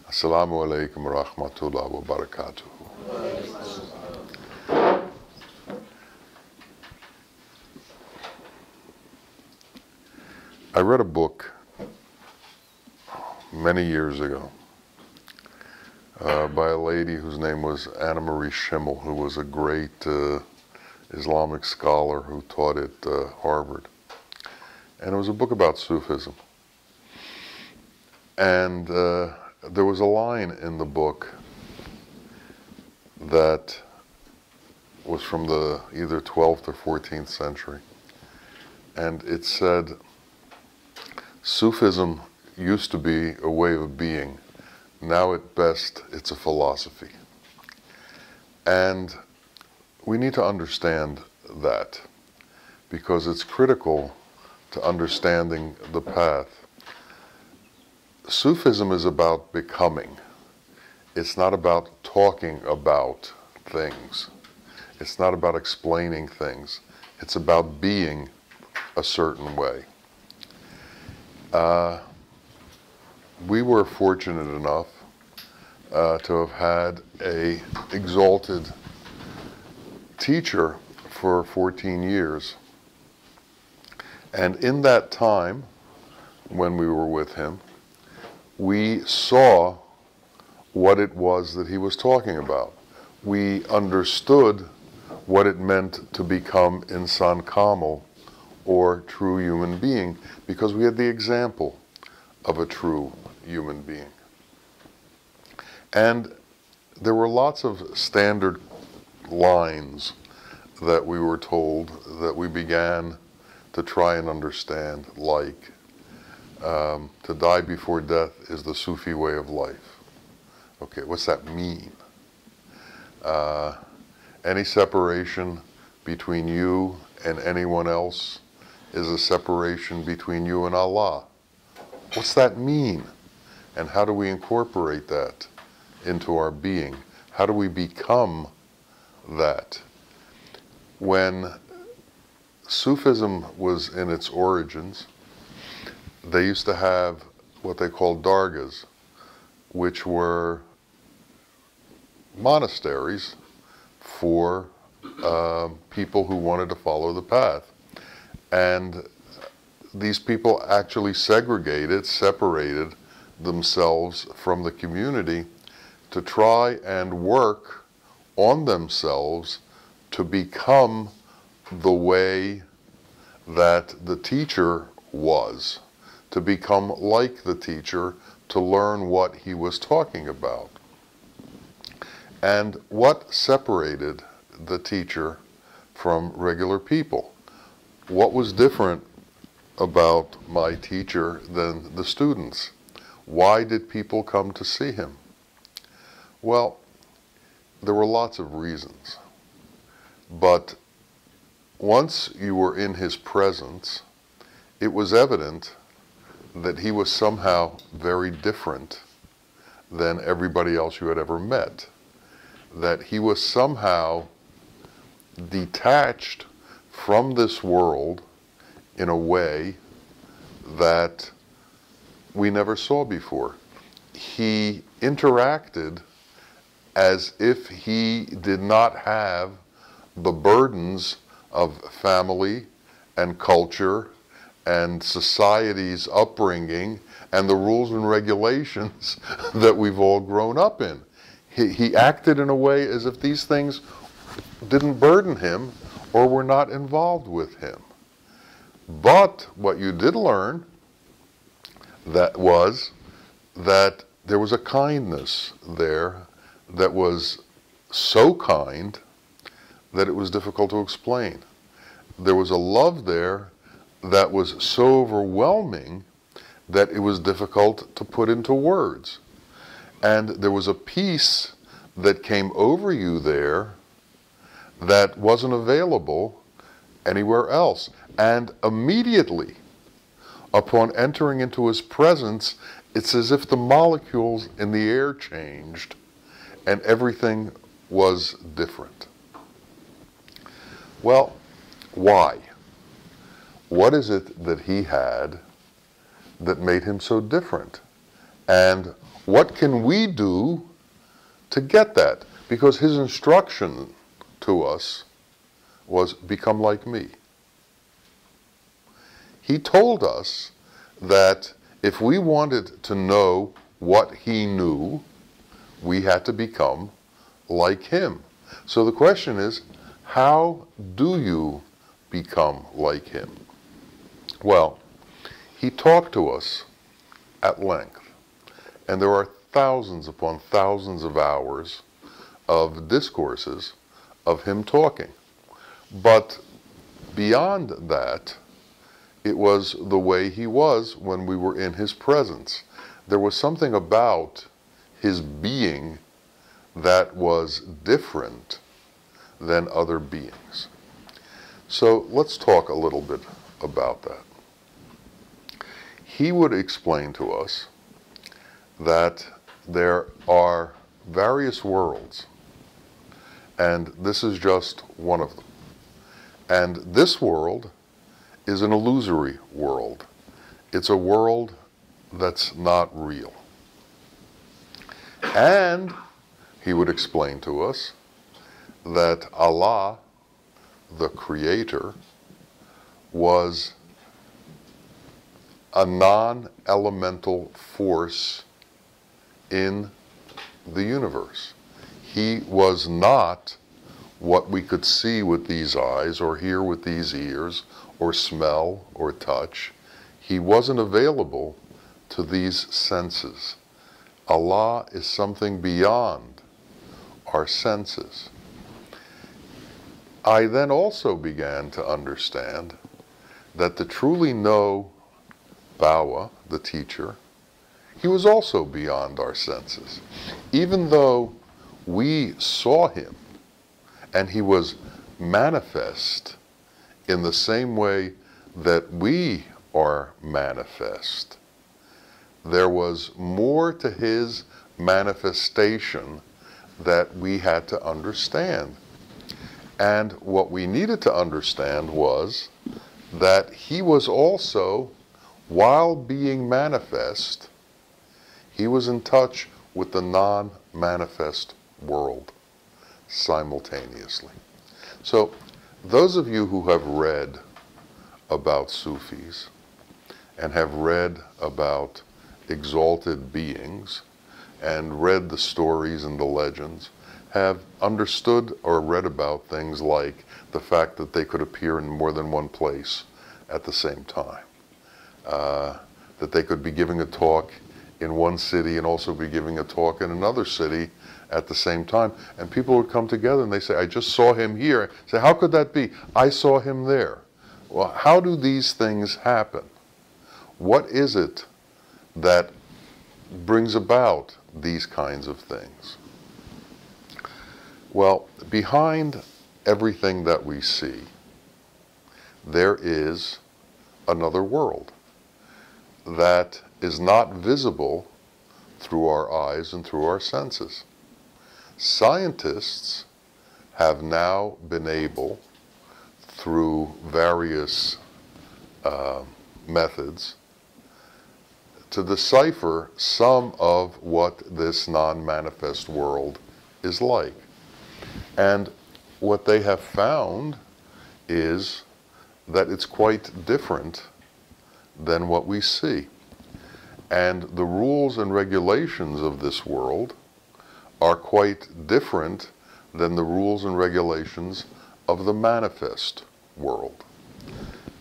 Assalamu alaikum wa rahmatullahi wa barakatuh. I read a book many years ago by a lady whose name was Anna Marie Schimmel, who was a great Islamic scholar who taught at Harvard. And it was a book about Sufism. And there was a line in the book that was from the either 12th or 14th century. And it said, Sufism used to be a way of being. Now at best, it's a philosophy. And we need to understand that because it's critical to understanding the path. Sufism is about becoming. It's not about talking about things. It's not about explaining things. It's about being a certain way. We were fortunate enough to have had an exalted teacher for 14 years. And in that time, when we were with him, we saw what it was that he was talking about. We understood what it meant to become insan kamil, or true human being, because we had the example of a true human being. And there were lots of standard lines that we were told that we began to try and understand, like, to die before death is the Sufi way of life. Okay, what's that mean? Any separation between you and anyone else is a separation between you and Allah. What's that mean? And how do we incorporate that into our being? How do we become that? When Sufism was in its origins, they used to have what they called dargahs, which were monasteries for people who wanted to follow the path. And these people actually separated themselves from the community to try and work on themselves to become the way that the teacher was, to become like the teacher, to learn what he was talking about. And what separated the teacher from regular people? What was different about my teacher than the students? Why did people come to see him? Well, there were lots of reasons. But once you were in his presence, it was evident that he was somehow very different than everybody else you had ever met. That he was somehow detached from this world in a way that we never saw before. He interacted as if he did not have the burdens of family and culture and society's upbringing and the rules and regulations that we've all grown up in. He acted in a way as if these things didn't burden him or were not involved with him. But what you did learn was that there was a kindness there that was so kind that it was difficult to explain. There was a love there that was so overwhelming that it was difficult to put into words. And there was a peace that came over you there that wasn't available anywhere else. And immediately, upon entering into his presence, it's as if the molecules in the air changed and everything was different. Well, why? What is it that he had that made him so different? And what can we do to get that? Because his instruction to us was become like me. He told us that if we wanted to know what he knew, we had to become like him. So the question is, how do you become like him? Well, he talked to us at length, and there are thousands upon thousands of hours of discourses of him talking. But beyond that, it was the way he was when we were in his presence. There was something about his being that was different than other beings. So let's talk a little bit about that. He would explain to us that there are various worlds, and this is just one of them. And this world is an illusory world. It's a world that's not real. And he would explain to us that Allah, the Creator, was a non-elemental force in the universe. He was not what we could see with these eyes or hear with these ears or smell or touch. He wasn't available to these senses. Allah is something beyond our senses. I then also began to understand that to truly know Bawa, the teacher, he was also beyond our senses. Even though we saw him and he was manifest in the same way that we are manifest, there was more to his manifestation that we had to understand. And what we needed to understand was that he was also, while being manifest, he was in touch with the non-manifest world simultaneously. So those of you who have read about Sufis and have read about exalted beings and read the stories and the legends have understood or read about things like the fact that they could appear in more than one place at the same time, that they could be giving a talk in one city and also be giving a talk in another city at the same time. And people would come together and they say, I just saw him here. Say, how could that be? I saw him there. Well, how do these things happen? What is it that brings about these kinds of things? Well, behind everything that we see, there is another world that is not visible through our eyes and through our senses. Scientists have now been able, through various methods, to decipher some of what this non-manifest world is like. And what they have found is that it's quite different than what we see. And the rules and regulations of this world are quite different than the rules and regulations of the manifest world.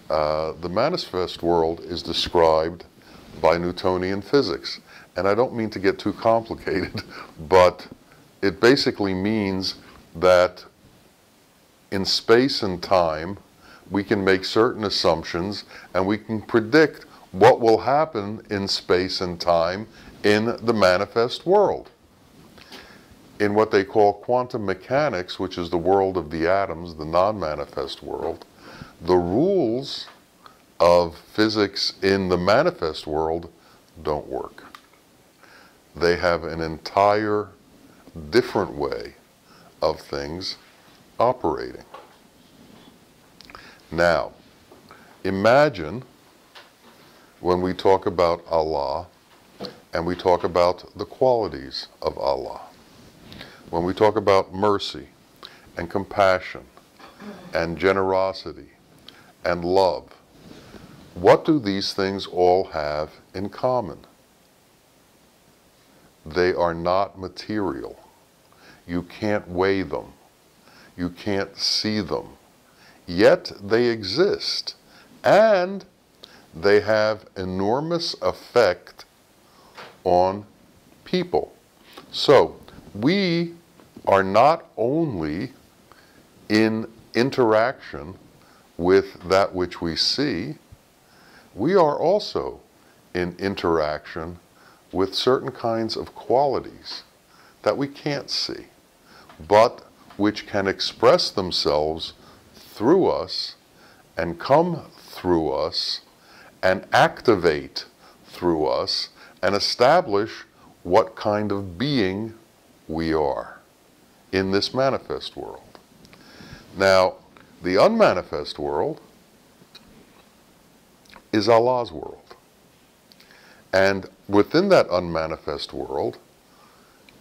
The manifest world is described by Newtonian physics. And I don't mean to get too complicated, but it basically means that in space and time, we can make certain assumptions and we can predict what will happen in space and time in the manifest world. In what they call quantum mechanics, which is the world of the atoms, the non-manifest world, the rules of physics in the manifest world don't work. They have an entire different way of things operating. Now, imagine when we talk about Allah and we talk about the qualities of Allah. When we talk about mercy and compassion and generosity and love, what do these things all have in common? They are not material. You can't weigh them. You can't see them. Yet they exist, and they have enormous effect on people. So we are not only in interaction with that which we see, we are also in interaction with certain kinds of qualities that we can't see, but which can express themselves through us and come through us and activate through us and establish what kind of being we are in this manifest world. Now, the unmanifest world is Allah's world. And within that unmanifest world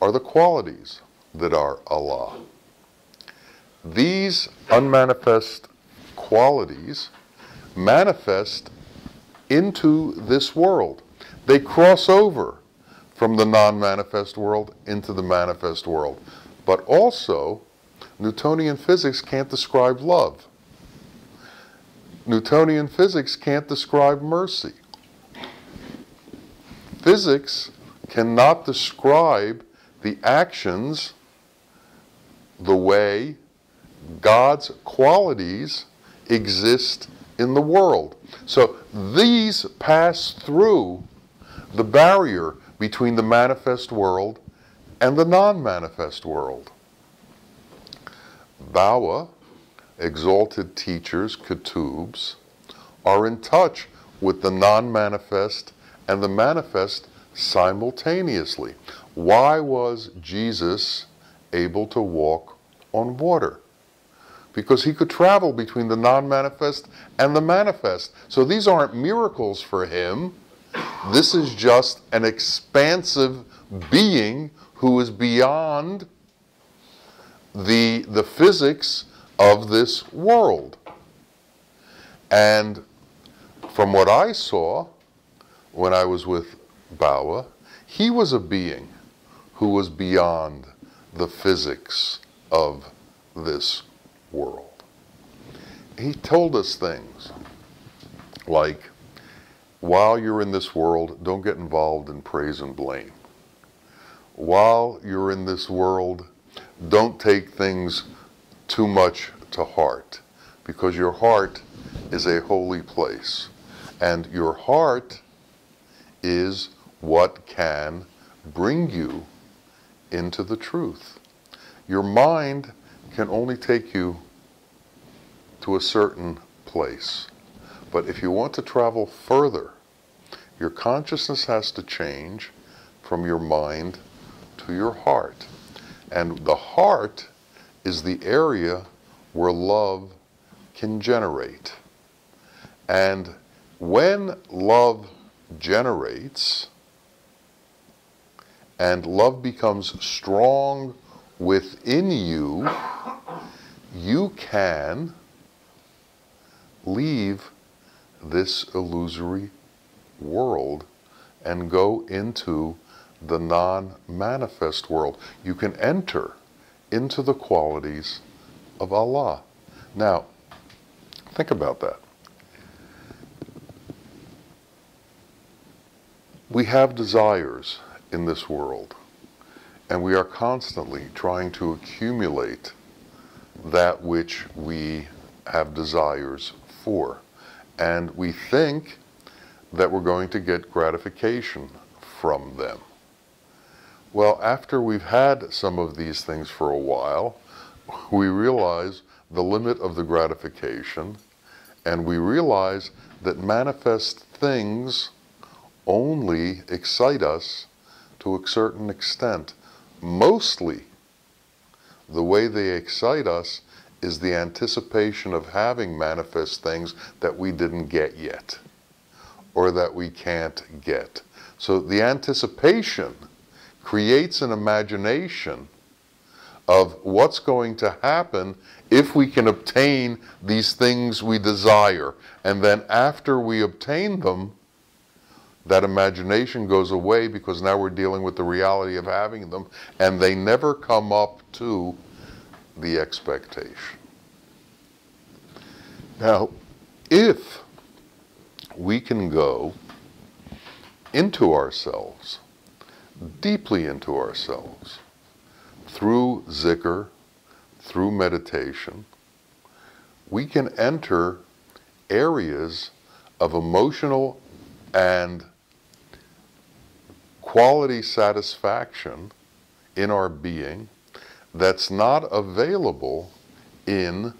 are the qualities that are Allah. These unmanifest qualities manifest into this world. They cross over from the non-manifest world into the manifest world. But also, Newtonian physics can't describe love. Newtonian physics can't describe mercy. Physics cannot describe the actions the way God's qualities exist in the world. So these pass through the barrier between the manifest world and the non-manifest world. Bawa, exalted teachers, Ketubs, are in touch with the non-manifest and the manifest simultaneously. Why was Jesus able to walk on water? Because he could travel between the non-manifest and the manifest. So these aren't miracles for him. This is just an expansive being who is beyond the physics of this world. And from what I saw when I was with Bawa, he was a being who was beyond the physics of this world. He told us things like, while you're in this world, don't get involved in praise and blame. While you're in this world, don't take things too much to heart, because your heart is a holy place, and your heart is what can bring you into the truth. Your mind can only take you to a certain place. But if you want to travel further, your consciousness has to change from your mind to your heart. And the heart is the area where love can generate. And when love generates, and love becomes strong within you, you can leave this illusory world and go into the non-manifest world. You can enter into the qualities of Allah. Now, think about that. We have desires in this world, and we are constantly trying to accumulate that which we have desires for. And we think that we're going to get gratification from them. Well, after we've had some of these things for a while, we realize the limit of the gratification, and we realize that manifest things only excite us to a certain extent. Mostly, the way they excite us is the anticipation of having manifest things that we didn't get yet, or that we can't get. So the anticipation creates an imagination of what's going to happen if we can obtain these things we desire. And then after we obtain them, that imagination goes away because now we're dealing with the reality of having them, and they never come up to the expectation. Now, if we can go into ourselves, deeply into ourselves, through zikr, through meditation, we can enter areas of emotional and quality satisfaction in our being that's not available in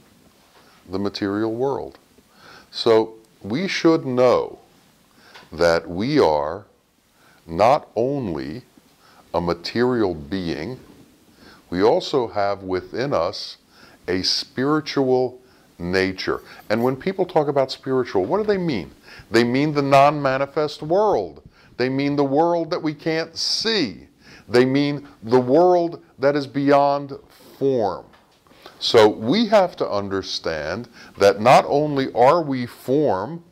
the material world. So we should know that we are not only a material being, we also have within us a spiritual nature. And when people talk about spiritual, what do they mean? They mean the non-manifest world. They mean the world that we can't see. They mean the world that is beyond form. So we have to understand that not only are we form,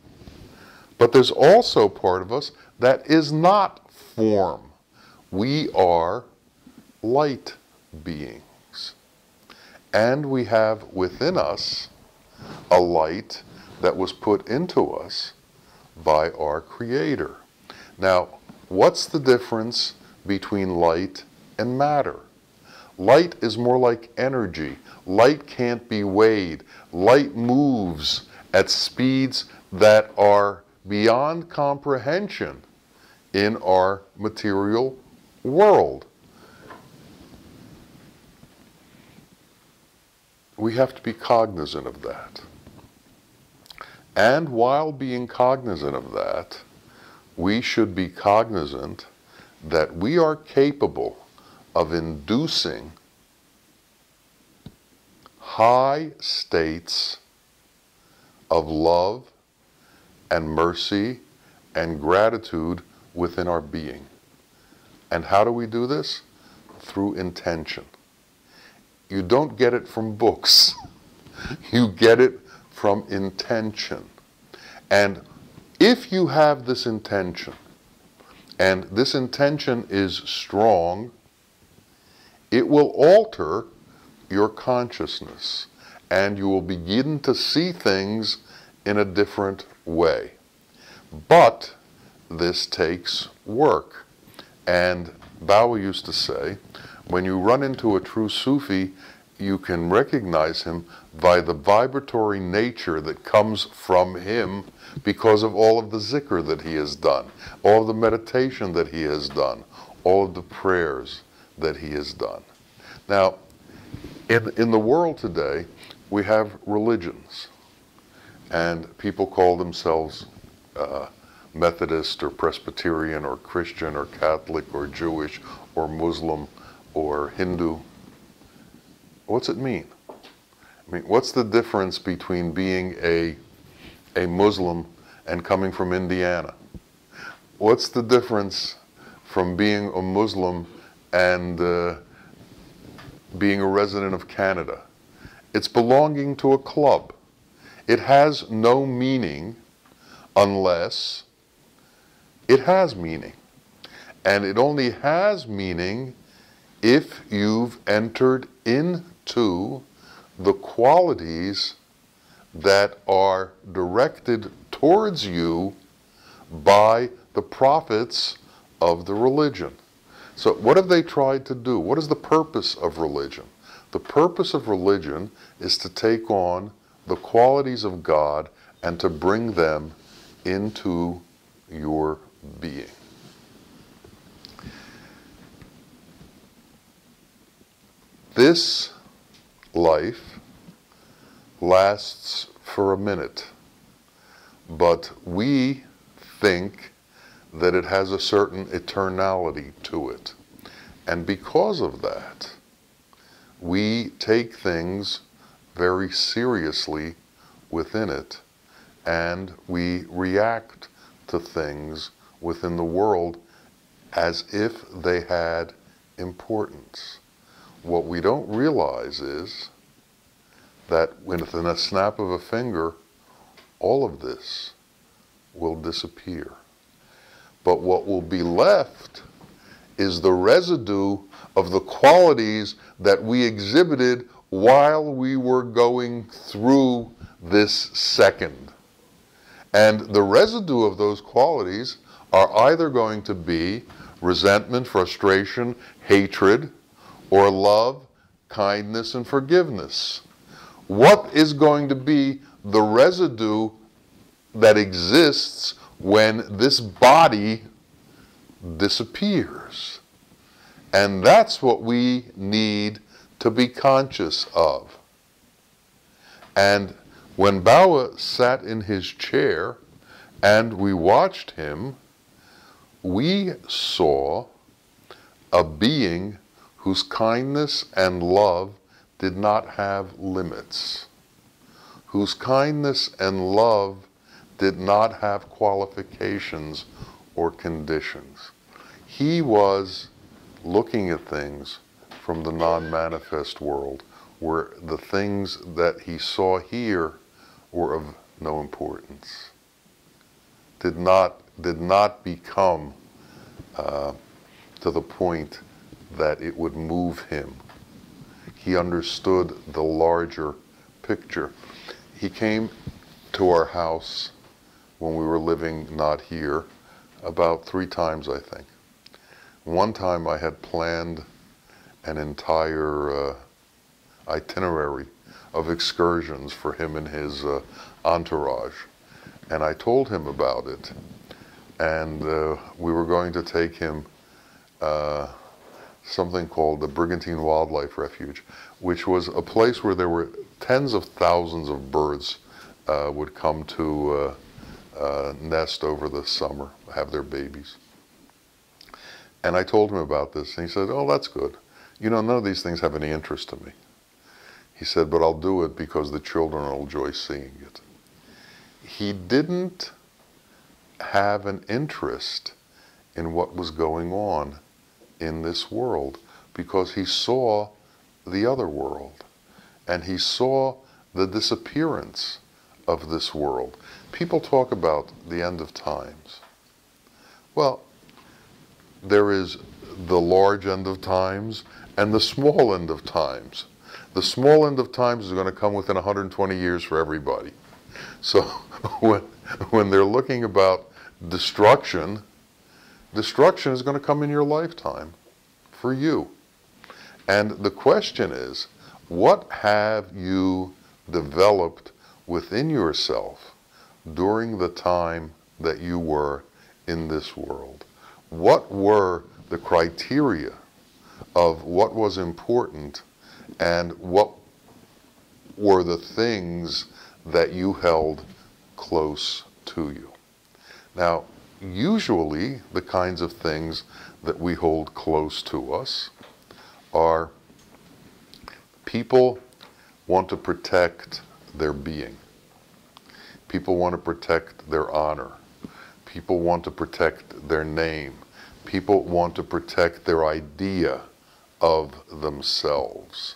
but there's also part of us that is not form. We are light beings. And we have within us a light that was put into us by our Creator. Now, what's the difference between light and matter? Light is more like energy. Light can't be weighed. Light moves at speeds that are beyond comprehension in our material world. We have to be cognizant of that. And while being cognizant of that, we should be cognizant that we are capable of inducing high states of love and mercy and gratitude within our being. And how do we do this? Through intention. You don't get it from books. You get it from intention. And if you have this intention, and this intention is strong, it will alter your consciousness, and you will begin to see things in a different way. But this takes work. And Bawa used to say, when you run into a true Sufi, you can recognize him by the vibratory nature that comes from him because of all of the zikr that he has done, all of the meditation that he has done, all of the prayers that he has done. Now, in the world today, we have religions, and people call themselves Methodist or Presbyterian or Christian or Catholic or Jewish or Muslim or Hindu. What's it mean? I mean, what's the difference between being a Muslim and coming from Indiana? What's the difference from being a Muslim and being a resident of Canada? It's belonging to a club. It has no meaning unless it has meaning. And it only has meaning if you've entered into the qualities that are directed towards you by the prophets of the religion. So what have they tried to do? What is the purpose of religion? The purpose of religion is to take on the qualities of God and to bring them into your being. This life lasts for a minute, but we think that it has a certain eternality to it. And because of that, we take things very seriously within it, and we react to things within the world as if they had importance. What we don't realize is that within a snap of a finger, all of this will disappear. But what will be left is the residue of the qualities that we exhibited while we were going through this second. And the residue of those qualities are either going to be resentment, frustration, hatred, or love, kindness, and forgiveness. What is going to be the residue that exists when this body disappears? And that's what we need to be conscious of. And when Bawa sat in his chair and we watched him, we saw a being whose kindness and love did not have limits, whose kindness and love did not have qualifications or conditions. He was looking at things from the non-manifest world, where the things that he saw here were of no importance, did not become to the point that it would move him. He understood the larger picture. He came to our house when we were living not here about 3 times, I think. One time I had planned an entire itinerary of excursions for him and his entourage, and I told him about it. And we were going to take him something called the Brigantine Wildlife Refuge, which was a place where there were tens of thousands of birds would come to nest over the summer, have their babies. And I told him about this, and he said, "Oh, that's good. You know, none of these things have any interest to me." He said, "But I'll do it because the children will enjoy seeing it." He didn't have an interest in what was going on in this world because he saw the other world, and he saw the disappearance of this world. People talk about the end of times. Well, there is the large end of times and the small end of times. The small end of times is going to come within 120 years for everybody. So when they're looking about destruction, destruction is going to come in your lifetime for you. And the question is, what have you developed within yourself during the time that you were in this world? What were the criteria of what was important, and what were the things that you held close to you? Now, usually the kinds of things that we hold close to us are people want to protect their being. People want to protect their honor. People want to protect their name. People want to protect their idea of themselves.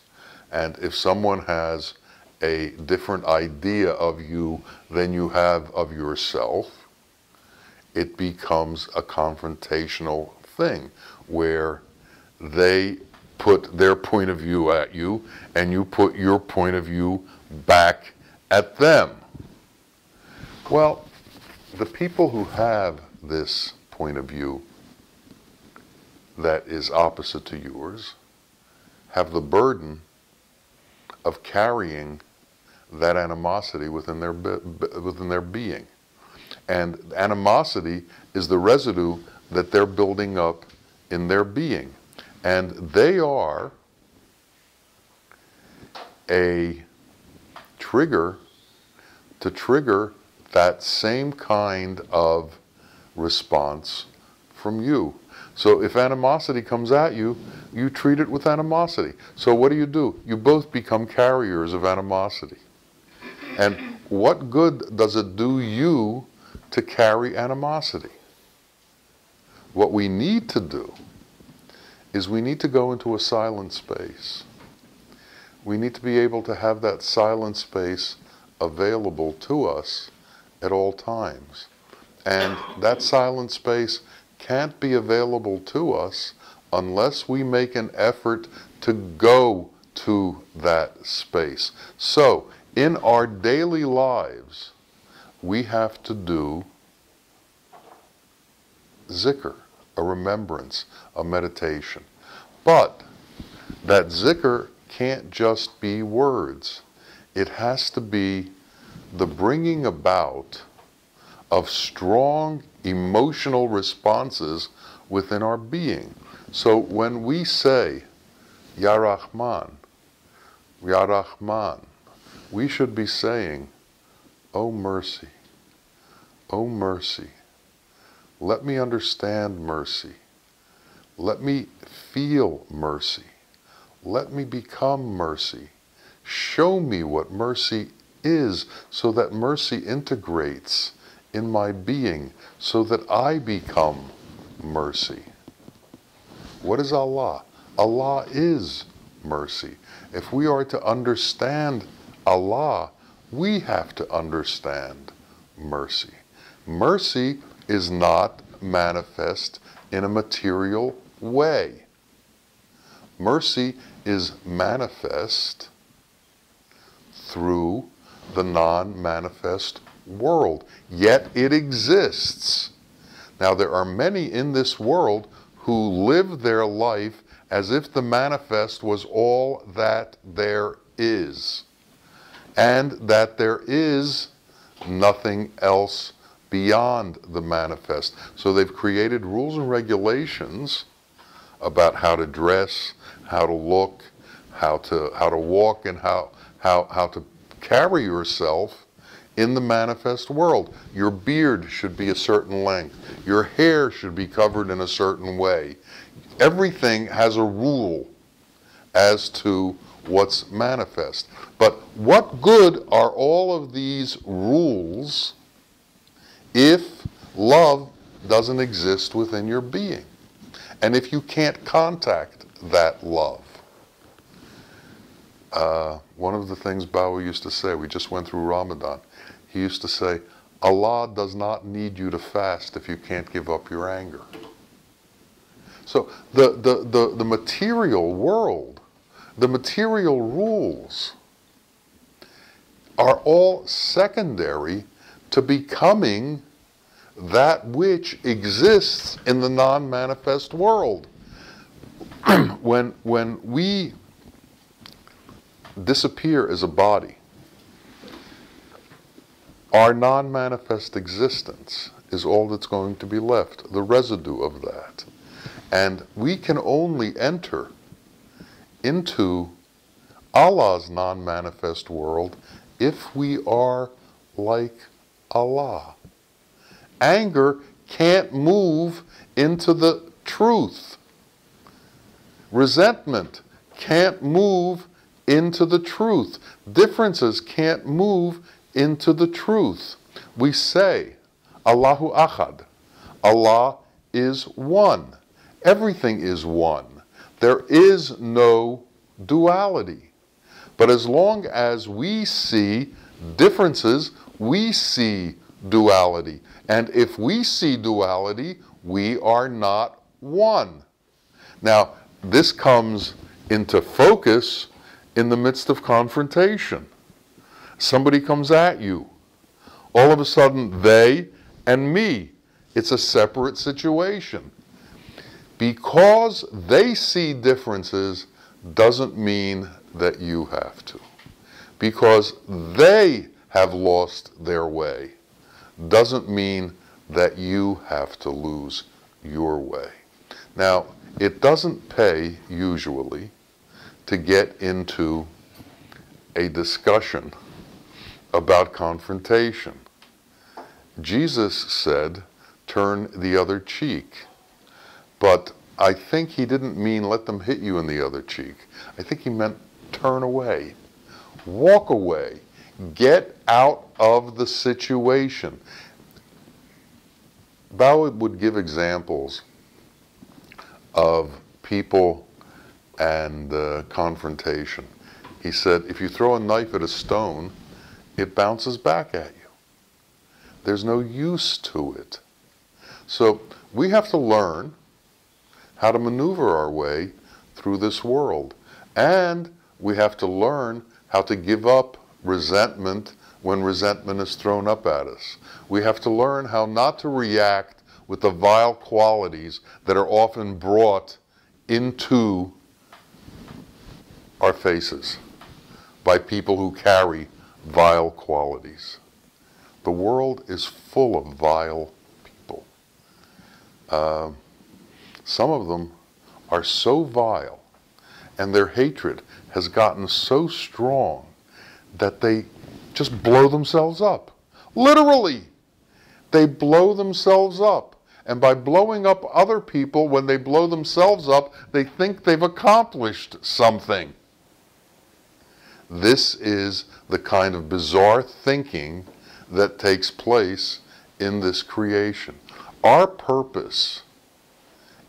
And if someone has a different idea of you than you have of yourself, it becomes a confrontational thing where they put their point of view at you and you put your point of view back at them. Well, the people who have this point of view that is opposite to yours have the burden of carrying that animosity within their being. And animosity is the residue that they're building up in their being. And they are a trigger to trigger that same kind of response from you. So if animosity comes at you, you treat it with animosity. So what do? You both become carriers of animosity. And what good does it do you to carry animosity? What we need to do is we need to go into a silent space. We need to be able to have that silent space available to us at all times. And that silent space can't be available to us unless we make an effort to go to that space. So, in our daily lives, we have to do zikr, a remembrance, a meditation. But that zikr can't just be words. It has to be the bringing about of strong emotional responses within our being. So when we say, Ya Rahman, Ya Rahman, we should be saying, Oh mercy, oh mercy. Let me understand mercy. Let me feel mercy. Let me become mercy. Show me what mercy is so that mercy integrates in my being so that I become mercy. What is Allah? Allah is mercy. If we are to understand Allah, we have to understand mercy. Mercy is not manifest in a material way. Mercy is manifest through the non-manifest world, yet it exists. Now, there are many in this world who live their life as if the manifest was all that there is, and that there is nothing else beyond the manifest. So they've created rules and regulations about how to dress, how to look, how to walk, and how to carry yourself in the manifest world. Your beard should be a certain length. Your hair should be covered in a certain way. Everything has a rule as to what's manifest. But what good are all of these rules if love doesn't exist within your being? And if you can't contact that love? One of the things Bawa used to say, we just went through Ramadan, he used to say, Allah does not need you to fast if you can't give up your anger. So the material world, the material rules are all secondary to becoming that which exists in the non-manifest world. When we disappear as a body, our non-manifest existence is all that's going to be left, the residue of that. And we can only enter into Allah's non-manifest world if we are like Allah. Anger can't move into the truth. Resentment can't move into the truth. Differences can't move into the truth. We say, Allahu Ahad. Allah is one. Everything is one. There is no duality. But as long as we see differences, we see duality. And if we see duality, we are not one. Now, this comes into focus in the midst of confrontation. Somebody comes at you. All of a sudden, they and me. It's a separate situation. Because they see differences doesn't mean that you have to. Because they have lost their way doesn't mean that you have to lose your way. Now, it doesn't pay, usually, to get into a discussion about confrontation. Jesus said, turn the other cheek. But I think he didn't mean let them hit you in the other cheek. I think he meant turn away. Walk away. Get out of the situation. Bawa would give examples of people and confrontation. He said, if you throw a knife at a stone, it bounces back at you. There's no use to it. So we have to learn how to maneuver our way through this world. And we have to learn how to give up resentment when resentment is thrown up at us. We have to learn how not to react with the vile qualities that are often brought into our faces by people who carry vile qualities. The world is full of vile people. Some of them are so vile, and their hatred has gotten so strong that they just blow themselves up. Literally, they blow themselves up. And by blowing up other people, when they blow themselves up, they think they've accomplished something. This is the kind of bizarre thinking that takes place in this creation. Our purpose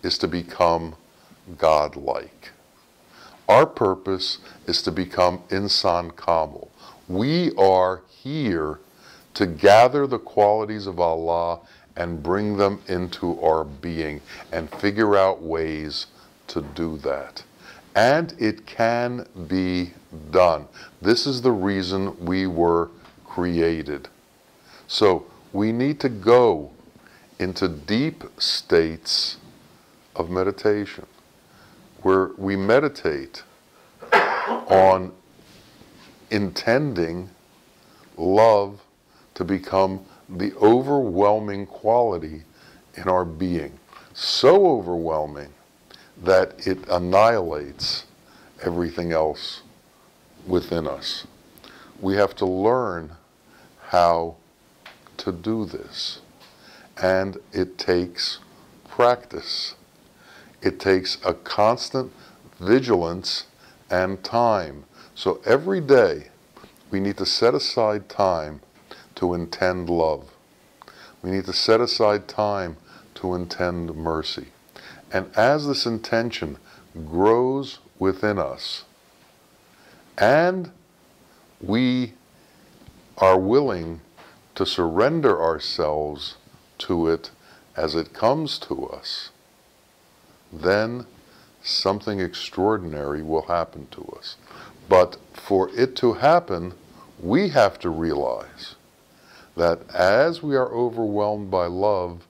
is to become God-like. Our purpose is to become Insan Kamil. We are here to gather the qualities of Allah and bring them into our being and figure out ways to do that. And it can be done. This is the reason we were created. So we need to go into deep states of meditation where we meditate on intending love to become the overwhelming quality in our being. So overwhelming that it annihilates everything else within us. We have to learn how to do this. And it takes practice. It takes a constant vigilance and time. So every day we need to set aside time to intend love. We need to set aside time to intend mercy. And as this intention grows within us, and we are willing to surrender ourselves to it as it comes to us, then something extraordinary will happen to us. But for it to happen, we have to realize that as we are overwhelmed by love,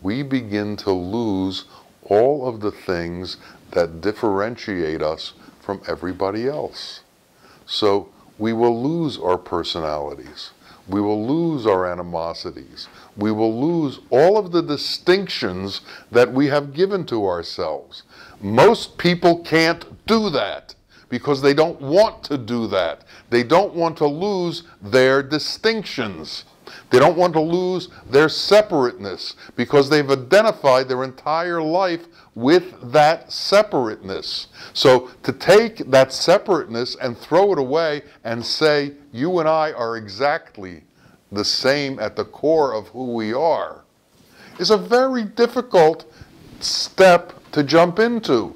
we begin to lose all of the things that differentiate us from everybody else. So we will lose our personalities. We will lose our animosities. We will lose all of the distinctions that we have given to ourselves. Most people can't do that because they don't want to do that. They don't want to lose their distinctions. They don't want to lose their separateness because they've identified their entire life with that separateness. So to take that separateness and throw it away and say, you and I are exactly the same at the core of who we are, is a very difficult step to jump into.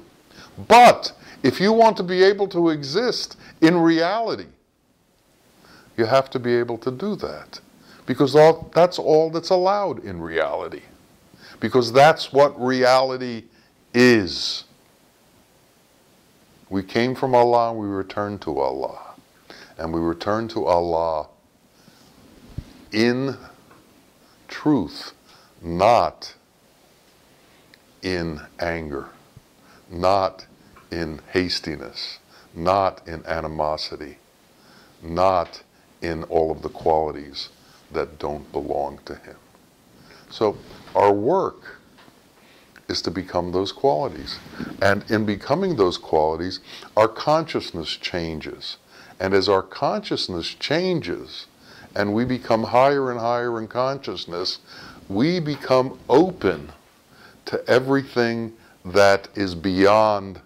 But if you want to be able to exist in reality, you have to be able to do that. Because that's all that's allowed in reality. Because that's what reality is. We came from Allah and we return to Allah. And we return to Allah in truth, not in anger, not in hastiness, not in animosity, not in all of the qualities that don't belong to Him. So our work is to become those qualities. And in becoming those qualities, our consciousness changes. And as our consciousness changes, and we become higher and higher in consciousness, we become open to everything that is beyond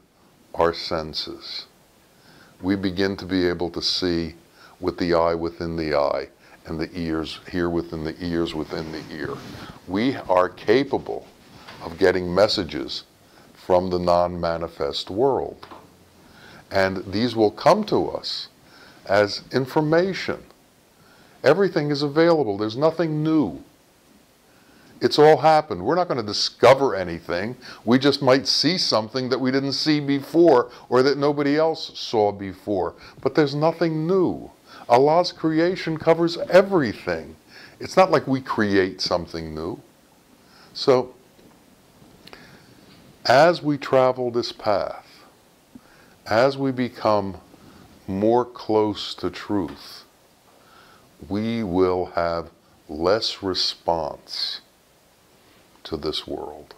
our senses. We begin to be able to see with the eye within the eye, and the ears here within the ears within the ear. We are capable of getting messages from the non-manifest world. And these will come to us as information. Everything is available. There's nothing new. It's all happened. We're not going to discover anything. We just might see something that we didn't see before or that nobody else saw before. But there's nothing new. Allah's creation covers everything. It's not like we create something new. So, as we travel this path, as we become more close to truth, we will have less response to this world.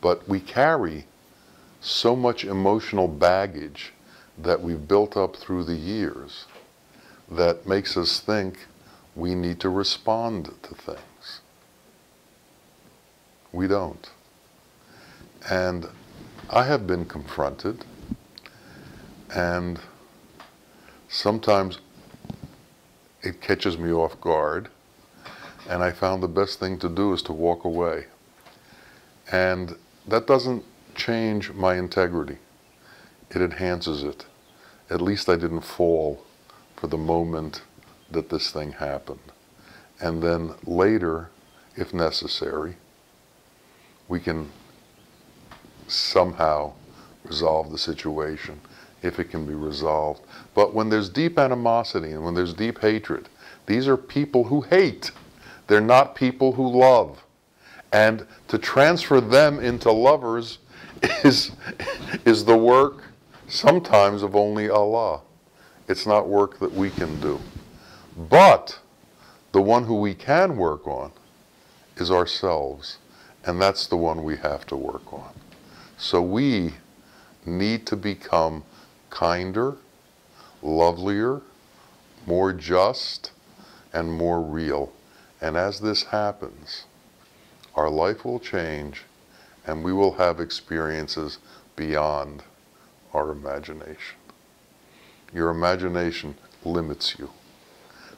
But we carry so much emotional baggage that we've built up through the years that makes us think we need to respond to things. We don't. And I have been confronted, and sometimes it catches me off guard, and I found the best thing to do is to walk away. And that doesn't change my integrity. It enhances it. At least I didn't fall for the moment that this thing happened. And then later, if necessary, we can somehow resolve the situation, if it can be resolved. But when there's deep animosity and when there's deep hatred, these are people who hate. They're not people who love. And to transfer them into lovers is the work sometimes of only Allah. It's not work that we can do. But the one who we can work on is ourselves. And that's the one we have to work on. So we need to become kinder, lovelier, more just, and more real. And as this happens, our life will change and we will have experiences beyond our imagination. Your imagination limits you.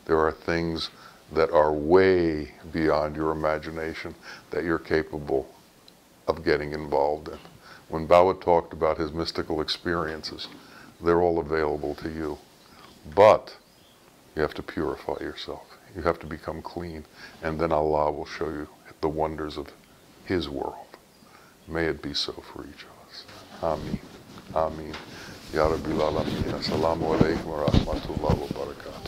There are things that are way beyond your imagination that you're capable of getting involved in. When Bawa talked about his mystical experiences, they're all available to you. But you have to purify yourself. You have to become clean. And then Allah will show you the wonders of His world. May it be so for each of us. Ameen. Ameen. Ya Rabbil Alameen. Assalamu alaikum wa rahmatullahi wa barakatuh.